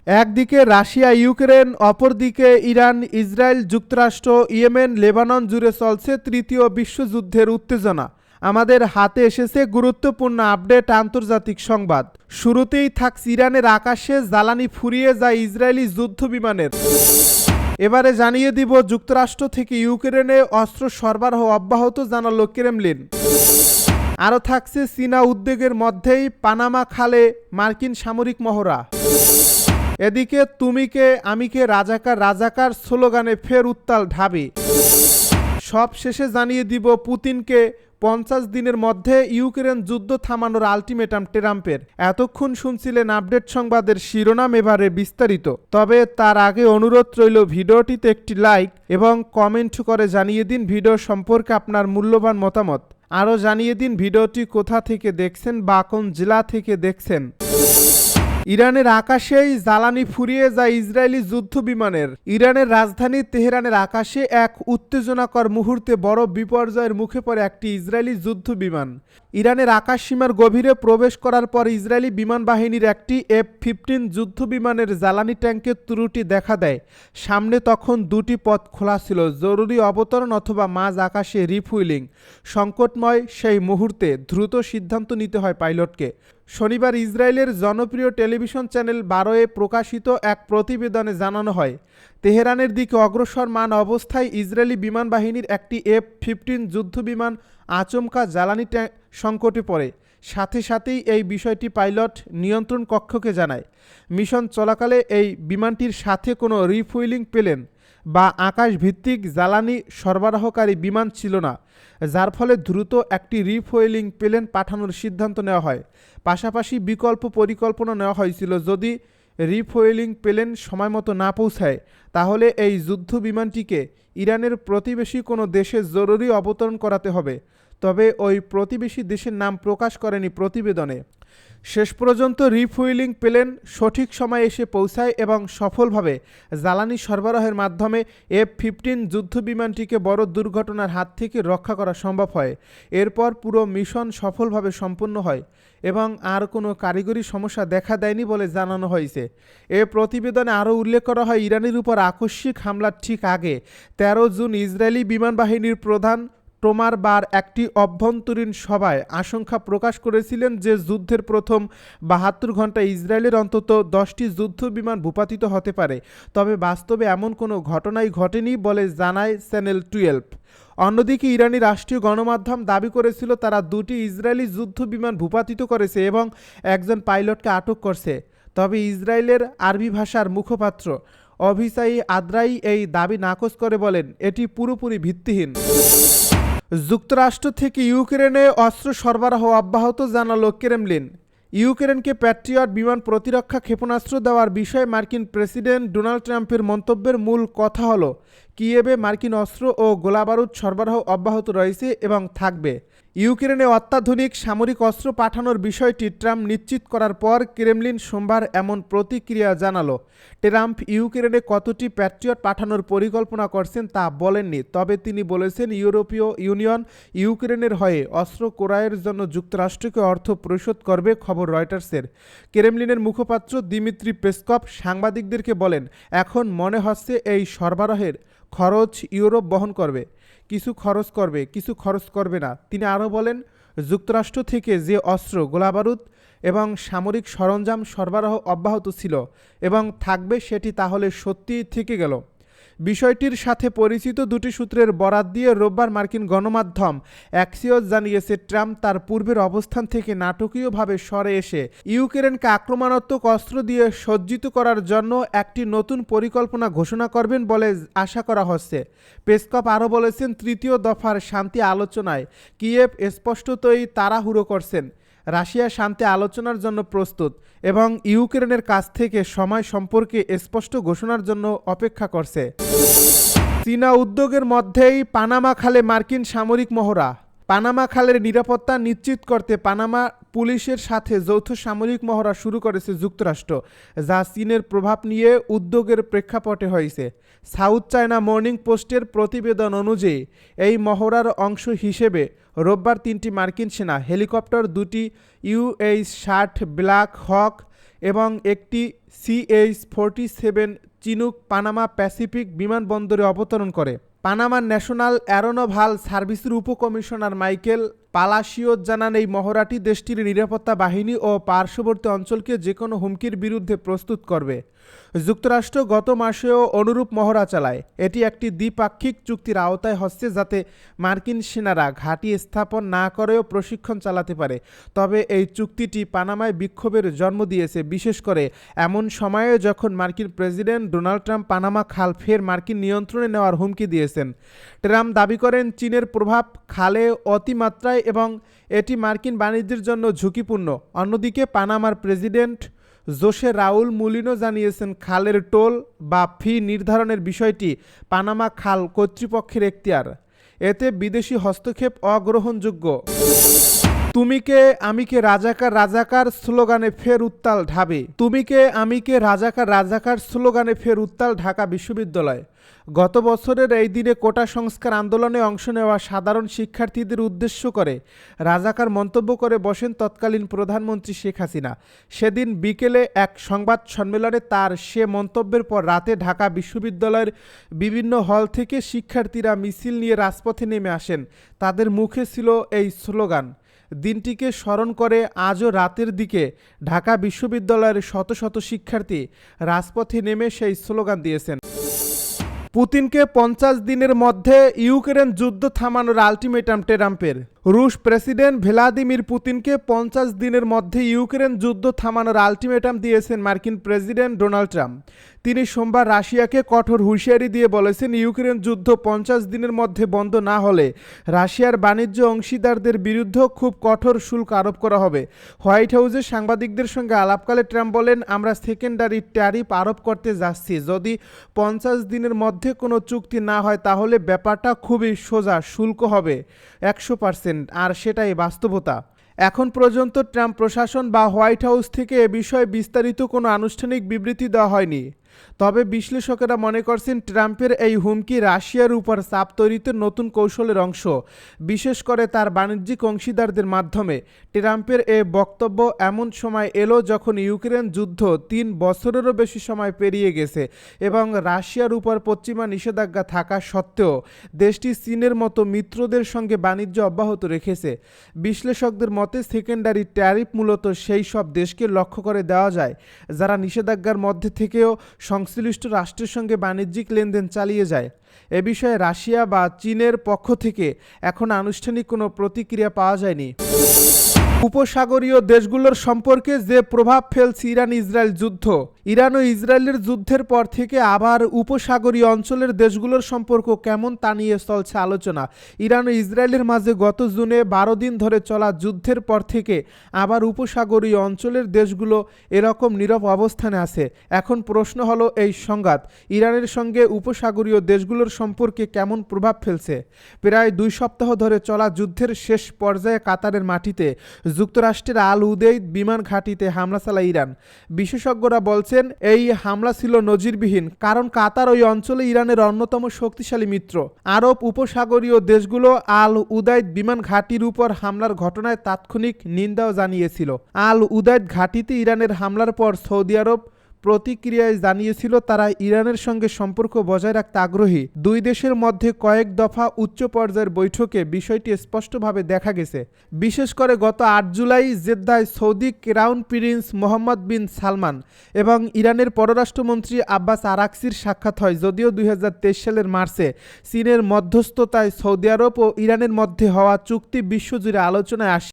একদিকে Russia Ukraine, অপরদিকে Iran, Israel, যুক্তরাষ্ট্র, ইয়েমেন, লেবানন জুড়ে চলছে তৃতীয় বিশ্বযুদ্ধের উত্তেজনা। আমাদের হাতে এসেছে গুরুত্বপূর্ণ আপডেট আন্তর্জাতিক সংবাদ। শুরুতেই থাকছে ইরানের আকাশে জ্বালানি ফুরিয়ে যায় ইসরায়েলি যুদ্ধ বিমানের। এবারে জানিয়ে দিব যুক্তরাষ্ট্র থেকে ইউক্রেনে অস্ত্র সরবরাহ অব্যাহত, জানালো ক্রেমলিন। আরও থাকছে চীনা উদ্বেগের মধ্যেই পানামা খালে মার্কিন সামরিক মহড়া। এদিকে তুমি কে আমি কে রাজাকার রাজাকার স্লোগানে ফের উত্তাল ঢাবি। সব শেষে জানিয়ে দিব পুতিনকে 50 দিনের মধ্যে ইউক্রেন যুদ্ধ থামানোর আলটিমেটাম ট্রাম্পের। এতক্ষণ শুনছিলেন আপডেট সংবাদের শিরোনাম, এবারে বিস্তারিত। তবে তার আগে অনুরোধ রইল ভিডিওটিতে একটি লাইক এবং কমেন্ট করে জানিয়ে দিন ভিডিও সম্পর্কে আপনার মূল্যবান মতামত। আরও জানিয়ে দিন ভিডিওটি কোথা থেকে দেখছেন বা কোন জেলা থেকে দেখছেন। ইরানের আকাশেই জ্বালানি ফুরিয়ে যায় ইসরায়েলি যুদ্ধ বিমানের। ইরানের রাজধানী তেহরানের আকাশে এক উত্তেজনাকর মুহূর্তে বড় বিপর্যয়ের মুখে পড়ে একটি ইসরায়েলি যুদ্ধ বিমান। ইরানের আকাশসীমার গভীরে প্রবেশ করার পর ইসরায়েলি বিমান বাহিনীর একটি F-15 যুদ্ধ বিমানের জ্বালানি ট্যাঙ্কের ত্রুটি দেখা দেয়। সামনে তখন দুটি পথ খোলা ছিল, জরুরি অবতরণ অথবা মাঝ আকাশে রিফুয়েলিং। সংকটময় সেই মুহূর্তে দ্রুত সিদ্ধান্ত নিতে হয় পাইলটকে। শনিবার ইসরায়েলের জনপ্রিয় টেলিভিশন চ্যানেল 12-এ প্রকাশিত এক প্রতিবেদনে জানানো হয়, তেহরানের দিকে অগ্রসরমান অবস্থায় ইসরায়েলি বিমান বাহিনীর একটি F-15 যুদ্ধবিমান আচমকা জ্বালানি ট্যাঙ্ক সংকটে পড়ে। সাথে সাথেই এই বিষয়টি পাইলট নিয়ন্ত্রণ কক্ষকে জানায়। মিশন চলাকালে এই বিমানটির সাথে কোনো রিফুয়েলিং প্লেন বা আকাশভিত্তিক জ্বালানি সরবরাহকারী বিমান ছিল না, যার ফলে দ্রুত একটি রিফুয়েলিং প্লেন পাঠানোর সিদ্ধান্ত নেওয়া হয়। পাশাপাশি বিকল্প পরিকল্পনা নেওয়া হয়েছিল, যদি রিফুয়েলিং প্লেন সময়মতো না পৌঁছায় তাহলে এই যুদ্ধ বিমানটিকে ইরানের প্রতিবেশী কোনো দেশে জরুরি অবতরণ করাতে হবে। তবে ওই প্রতিবেশী দেশের নাম প্রকাশ করেনি প্রতিবেদনে। শেষ পর্যন্ত রিফুয়েলিং প্লেন সঠিক সময়ে এসে পৌঁছায় এবং সফলভাবে জ্বালানি সরবরাহের মাধ্যমে F-15 যুদ্ধ বিমানটিকে বড় দুর্ঘটনার হাত থেকে রক্ষা করা সম্ভব হয়। এরপর পুরো মিশন সফলভাবে সম্পন্ন হয় এবং আর কোনো কারিগরি সমস্যা দেখা দেয়নি বলে জানানো হয়েছে। এ প্রতিবেদনে আরও উল্লেখ করা হয়, ইরানের উপর আকস্মিক হামলার ঠিক আগে 13 জুন ইসরায়েলি বিমান বাহিনীর প্রধান টোমার বার একটি অভ্যন্তরীণ সভায় আশঙ্কা প্রকাশ করেছিলেন যে যুদ্ধের প্রথম 72 ঘন্টায় ইসরায়েলের অন্তত 10টি যুদ্ধ বিমান ভূপাতিত হতে পারে। তবে বাস্তবে এমন কোনো ঘটনাই ঘটেনি বলে জানায় চ্যানেল 12। অন্যদিকে ইরানি রাষ্ট্রীয় গণমাধ্যম দাবি করেছিল তারা 2টি ইসরায়েলি যুদ্ধ বিমান ভূপাতিত করেছে এবং একজন পাইলটকে আটক করছে। তবে ইসরায়েলের আরবি ভাষার মুখপাত্র অভিসাই আদ্রাই এই দাবি নাকচ করে বলেন, এটি পুরোপুরি ভিত্তিহীন। যুক্তরাষ্ট্র থেকে ইউক্রেনে অস্ত্র সরবরাহ অব্যাহত, জানালো ক্রেমলিন। ইউক্রেনকে প্যাট্রিয়ট বিমান প্রতিরক্ষা ক্ষেপণাস্ত্র দেওয়ার বিষয়ে মার্কিন প্রেসিডেন্ট ডোনাল্ড ট্রাম্পের মন্তব্যের মূল কথা হলো, কিয়েভে মার্কিন অস্ত্র ও গোলাবারুদ সরবরাহ অব্যাহত রয়েছে এবং থাকবে। ইউক্রেনে অত্যাধুনিক সামরিক অস্ত্র পাঠানোর বিষয়টি ট্রাম্প নিশ্চিত করার পর ক্রেমলিন সোমবার এমন প্রতিক্রিয়া জানালো। ট্রাম্প ইউক্রেনে কতটি প্যাট্রিয়ট পাঠানোর পরিকল্পনা করছেন তা বলেননি, তবে তিনি বলেছেন ইউরোপীয় ইউনিয়ন ইউক্রেনের হয়ে অস্ত্র ক্রয়ের জন্য যুক্তরাষ্ট্রকে অর্থ পরিশোধ করবে। খবর রয়টার্সের। ক্রেমলিনের মুখপাত্র দিমিত্রি পেসকভ সাংবাদিকদেরকে বলেন, এখন মনে হচ্ছে এই সরবরাহের খরচ ইউরোপ বহন করবে। কিছু খরচ করবে, কিছু খরচ করবে না। তিনি আরও বলেন, যুক্তরাষ্ট্র থেকে যে অস্ত্র, গোলাবারুদ এবং সামরিক সরঞ্জাম সরবরাহ অব্যাহত ছিল এবং থাকবে সেটি তাহলে সত্যিই থেকে গেল। বিষয়টির সাথে পরিচিত দুটি সূত্রের বরাত দিয়ে রোববার মার্কিন গণমাধ্যম অ্যাক্সিওস জানিয়েছে, ট্রাম্প তার পূর্বের অবস্থান থেকে নাটকীয়ভাবে সরে এসে ইউক্রেনকে আক্রমণাত্মক অস্ত্র দিয়ে সজ্জিত করার জন্য একটি নতুন পরিকল্পনা ঘোষণা করবেন বলে আশা করা হচ্ছে। পেসকভ আরও বলেছেন, তৃতীয় দফার শান্তি আলোচনায় কিয়েভ স্পষ্টতই তাড়াহুড়ো করছেন। রাশিয়া শান্তি আলোচনার জন্য প্রস্তুত এবং ইউক্রেনের কাছ থেকে সময় সম্পর্কে স্পষ্ট ঘোষণার জন্য অপেক্ষা করছে। চীনা উদ্যোগের মধ্যেই পানামা খালে মার্কিন সামরিক মহড়া। পানামা খালের নিরাপত্তা নিশ্চিত করতে পানামা পুলিশের সাথে যৌথ সামরিক মহড়া শুরু করেছে যুক্তরাষ্ট্র, যা চীনের প্রভাব নিয়ে উদ্যোগের প্রেক্ষাপটে হয়েছে। সাউথ চায়না মর্নিং পোস্টের প্রতিবেদন অনুযায়ী এই মহড়ার অংশ হিসেবে রোববার 3টি মার্কিন সেনা হেলিকপ্টার, 2টি UH-60 ব্ল্যাক হক এবং একটি CH-47 চিনুক পানামা প্যাসিফিক বিমানবন্দরে অবতরণ করে। পানামার ন্যাশনাল অ্যারোনভাল সার্ভিসের উপকমিশনার মাইকেল পালাসিওস জানান, এই মহড়াটি দেশটির নিরাপত্তা বাহিনী ও পার্শ্ববর্তী অঞ্চলকে যে কোনো হুমকির বিরুদ্ধে প্রস্তুত করবে। যুক্তরাষ্ট্র গত মাসেও অনুরূপ মহড়া চালায়। এটি একটি দ্বিপাক্ষিক চুক্তির আওতায় হচ্ছে, যাতে মার্কিন সেনারা ঘাঁটি স্থাপন না করেও প্রশিক্ষণ চালাতে পারে। তবে এই চুক্তিটি পানামায় বিক্ষোভের জন্ম দিয়েছে, বিশেষ করে এমন সময়ে যখন মার্কিন প্রেসিডেন্ট ডোনাল্ড ট্রাম্প পানামা খাল ফের মার্কিন নিয়ন্ত্রণে নেওয়ার হুমকি দিয়েছেন। ট্রাম্প দাবি করেন চীনের প্রভাব খালে অতিমাত্রায় এবং এটি মার্কিন বাণিজ্যের জন্য ঝুঁকিপূর্ণ। অন্যদিকে পানামার প্রেসিডেন্ট জোসে রাউল মুলিনো জানিয়েছেন, খালের টোল বা ফি নির্ধারণের বিষয়টি পানামা খাল কর্তৃপক্ষের এখতিয়ার। এতে বিদেশি হস্তক্ষেপ অগ্রহণযোগ্য। তুমি কে আমি কে রাজাকার রাজাকার স্লোগানে ফের উত্তাল ঢাবি। তুমি কে আমি কে রাজাকার রাজাকার স্লোগানে ফের উত্তাল ঢাকা বিশ্ববিদ্যালয়। গত বছরের এই দিনে কোটা সংস্কার আন্দোলনে অংশ নেওয়া সাধারণ শিক্ষার্থীদের উদ্দেশ্য করে রাজাকার মন্তব্য করে বসেন তৎকালীন প্রধানমন্ত্রী শেখ হাসিনা। সেদিন বিকেলে এক সংবাদ সম্মেলনে তার সে মন্তব্যের পর রাতে ঢাকা বিশ্ববিদ্যালয়ের বিভিন্ন হল থেকে শিক্ষার্থীরা মিছিল নিয়ে রাজপথে নেমে আসেন। তাদের মুখে ছিল এই স্লোগান। দিনটিকে স্মরণ করে আজও রাতের দিকে ঢাকা বিশ্ববিদ্যালয়ের শত শত শিক্ষার্থী রাজপথে নেমে সেই স্লোগান দিয়েছেন। পুতিনকে 50 দিনের মধ্যে ইউক্রেন যুদ্ধ থামানোর আলটিমেটাম ট্রাম্পের। রুশ প্রেসিডেন্ট ভ্লাদিমির পুতিনকে 50 দিনের মধ্যে ইউক্রেন যুদ্ধ থামানোর আলটিমেটাম দিয়েছেন মার্কিন প্রেসিডেন্ট ডোনাল্ড ট্রাম্প। তিনি সোমবার রাশিয়াকে কঠোর হুঁশিয়ারি দিয়ে বলেছেন, ইউক্রেন যুদ্ধ 50 দিনের মধ্যে বন্ধ না হলে রাশিয়ার বাণিজ্য অংশীদারদের বিরুদ্ধেও খুব কঠোর শুল্ক আরোপ করা হবে। হোয়াইট হাউসে সাংবাদিকদের সঙ্গে আলাপকালে ট্রাম্প বলেন, আমরা সেকেন্ডারি ট্যারিফ আরোপ করতে যাচ্ছি। যদি 50 দিনের মধ্যে কোনো চুক্তি না হয় তাহলে ব্যাপারটা খুবই সোজা, শুল্ক হবে 100%। আর সেটাই বাস্তবতা। এখন পর্যন্ত ট্রাম্প প্রশাসন বা হোয়াইট হাউস থেকে এ বিষয়ে বিস্তারিত কোনো আনুষ্ঠানিক বিবৃতি দেওয়া হয়নি। তবে বিশ্লেষকেরা মনে করছেন, ট্রাম্পের এই হুমকি রাশিয়ার উপর চাপ তৈরিতে নতুন কৌশলের অংশ, বিশেষ করে তার বাণিজ্যিক অংশীদারদের মাধ্যমে। ট্রাম্পের এ বক্তব্য এমন সময় এলো যখন ইউক্রেন যুদ্ধ 3 বছরেরও বেশি সময় পেরিয়ে গেছে এবং রাশিয়ার উপর পশ্চিমা নিষেধাজ্ঞা থাকা সত্ত্বেও দেশটি চীনের মতো মিত্রদের সঙ্গে বাণিজ্য অব্যাহত রেখেছে। বিশ্লেষকদের মতে সেকেন্ডারি ট্যারিফ মূলত সেই সব দেশকে লক্ষ্য করে দেওয়া যায় যারা নিষেধাজ্ঞার মধ্যে থেকেও সংশ্লিষ্ট রাষ্ট্রের সঙ্গে বাণিজ্যিক লেনদেন চালিয়ে যায়। এ বিষয়ে রাশিয়া বা চীনের পক্ষ থেকে এখন আনুষ্ঠানিক কোনো প্রতিক্রিয়া পাওয়া যায়নি। উপসাগরীয় দেশগুলোর সম্পর্কে যে প্রভাব ফেলছে ইরান ইসরায়েল যুদ্ধ। ইরান ও ইসরায়েলের যুদ্ধের পর থেকে আবার উপসাগরীয় অঞ্চলের দেশগুলোর সম্পর্ক কেমন তা নিয়ে চলছে আলোচনা। ইরান ও ইসরায়েলের মাঝে গত জুনে 12 দিন ধরে চলা যুদ্ধের পর থেকে আবার উপসাগরীয় অঞ্চলের দেশগুলো এরকম নীরব অবস্থানে আছে। এখন প্রশ্ন হলো, এই সংঘাত ইরানের সঙ্গে উপসাগরীয় দেশগুলোর সম্পর্কে কেমন প্রভাব ফেলছে। প্রায় 2 সপ্তাহ ধরে চলা যুদ্ধের শেষ পর্যায়ে কাতারের মাটিতে যুক্তরাষ্ট্রের আল উদেইদ বিমান ঘাঁটিতে হামলা চালায় ইরান। বিশেষজ্ঞরা বলছেন, এই হামলা ছিল নজিরবিহীন, কারণ কাতার ওই অঞ্চলে ইরানের অন্যতম শক্তিশালী মিত্র। আরব উপসাগরীয় দেশগুলো আল উদাইদ বিমান ঘাঁটির উপর হামলার ঘটনায় তাৎক্ষণিক নিন্দাও জানিয়েছিল। আল উদাইদ ঘাঁটিতে ইরানের হামলার পর সৌদি আরব প্রতিক্রিয়ায় জানিয়েছিল তারা ইরানের সঙ্গে সম্পর্ক বজায় রাখতে আগ্রহী। 2 দেশের মধ্যে কয়েক দফা উচ্চ পর্যায়ের বৈঠকে বিষয়টি স্পষ্টভাবে দেখা গেছে। বিশেষ করে গত 8 জুলাই জেদ্দায় Saudi crown prince Mohammed bin Salman এবং ইরানের পররাষ্ট্রমন্ত্রী আব্বাস আরাকসির সাক্ষাৎ হয়। যদিও 2023 সালের মার্চে চীনের মধ্যস্থতায় সৌদি আরব ও ইরানের মধ্যে হওয়া চুক্তি বিশ্বজুড়ে আলোচনায় আসে।